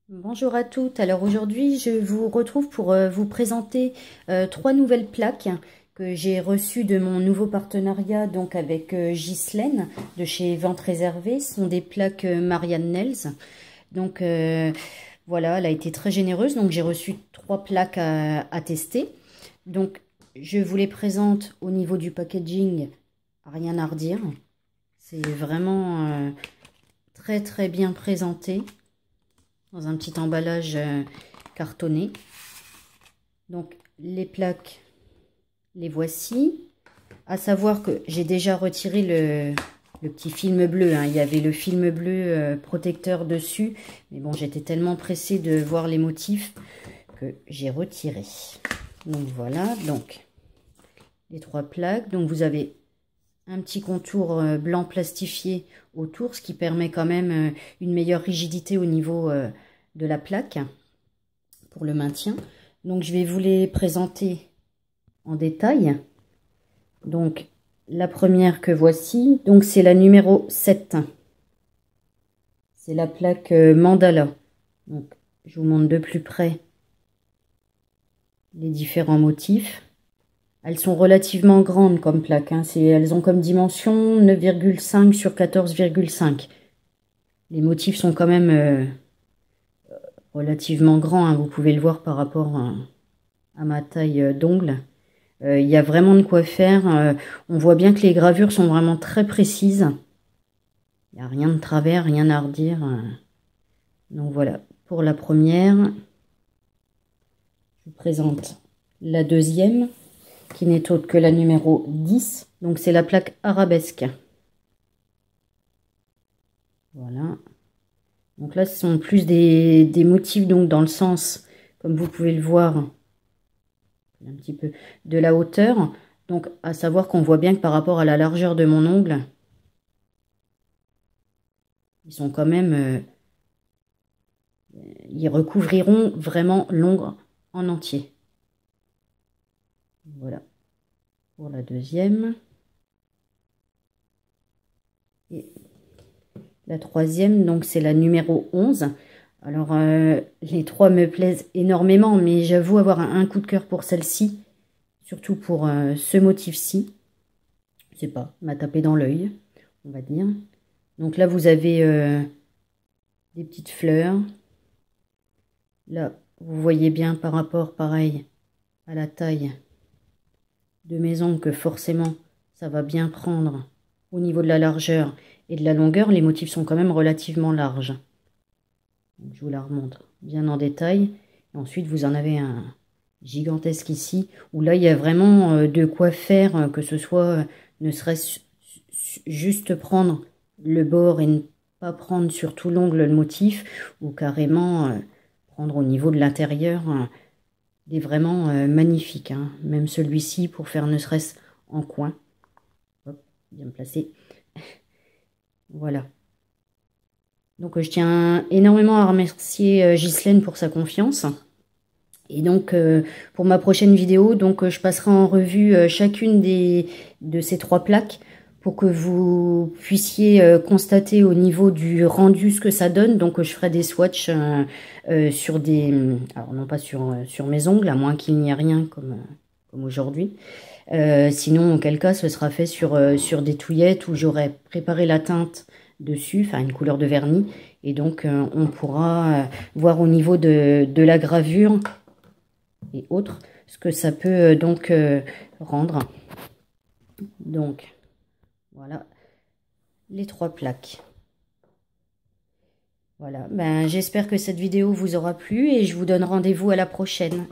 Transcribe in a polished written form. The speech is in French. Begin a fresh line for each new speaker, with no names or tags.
Bonjour à toutes. Alors aujourd'hui, je vous retrouve pour vous présenter trois nouvelles plaques que j'ai reçues de mon nouveau partenariat donc avec Ghislaine de chez Vente Réservée. Ce sont des plaques Marianne Nails. Donc voilà, elle a été très généreuse. Donc j'ai reçu trois plaques à tester. Donc je vous les présente au niveau du packaging. Rien à redire. C'est vraiment très très bien présenté. Dans un petit emballage cartonné. Donc les plaques, les voici. À savoir que j'ai déjà retiré le petit film bleu. Il y avait le film bleu protecteur dessus. Mais bon, j'étais tellement pressée de voir les motifs que j'ai retiré. Donc voilà, donc les trois plaques. Donc vous avez un petit contour blanc plastifié autour, ce qui permet quand même une meilleure rigidité au niveau de la plaque pour le maintien. Donc je vais vous les présenter en détail. Donc la première que voici, donc c'est la numéro 7. C'est la plaque mandala. Donc je vous montre de plus près les différents motifs. Elles sont relativement grandes comme plaques. Elles ont comme dimension 9,5 sur 14,5. Les motifs sont quand même relativement grands. Vous pouvez le voir par rapport à ma taille d'ongle. Il y a vraiment de quoi faire. On voit bien que les gravures sont vraiment très précises. Il n'y a rien de travers, rien à redire. Donc voilà, pour la première, je vous présente la deuxième, qui n'est autre que la numéro 10. Donc c'est la plaque arabesque. Voilà. Donc là, ce sont plus des motifs donc dans le sens, comme vous pouvez le voir, un petit peu de la hauteur. Donc à savoir qu'on voit bien que par rapport à la largeur de mon ongle, ils sont quand même... ils recouvriront vraiment l'ongle en entier. Voilà pour la deuxième. Et la troisième, donc c'est la numéro 11. Alors les trois me plaisent énormément, mais j'avoue avoir un coup de cœur pour celle-ci. Surtout pour ce motif-ci. Je sais pas, m'a tapé dans l'œil, on va dire. Donc là, vous avez des petites fleurs. Là, vous voyez bien par rapport, pareil, à la taille de mes ongles que forcément, ça va bien prendre au niveau de la largeur et de la longueur. Les motifs sont quand même relativement larges. Donc, je vous la remontre bien en détail. Et ensuite, vous en avez un gigantesque ici, où là, il y a vraiment de quoi faire, que ce soit, ne serait-ce juste prendre le bord et ne pas prendre sur tout l'ongle le motif, ou carrément prendre au niveau de l'intérieur. Il est vraiment magnifique, même celui-ci pour faire ne serait-ce en coin. Hop, bien placé. Voilà. Donc je tiens énormément à remercier Ghislaine pour sa confiance. Et donc pour ma prochaine vidéo, donc je passerai en revue chacune de ces trois plaques pour que vous puissiez constater au niveau du rendu ce que ça donne. Donc je ferai des swatchs sur des... Alors non pas sur mes ongles, à moins qu'il n'y ait rien comme aujourd'hui. Sinon, auquel cas, ce sera fait sur des touillettes où j'aurai préparé la teinte dessus, enfin une couleur de vernis. Et donc on pourra voir au niveau de la gravure et autres, ce que ça peut donc rendre. Donc, voilà les trois plaques. Voilà, ben, j'espère que cette vidéo vous aura plu et je vous donne rendez-vous à la prochaine.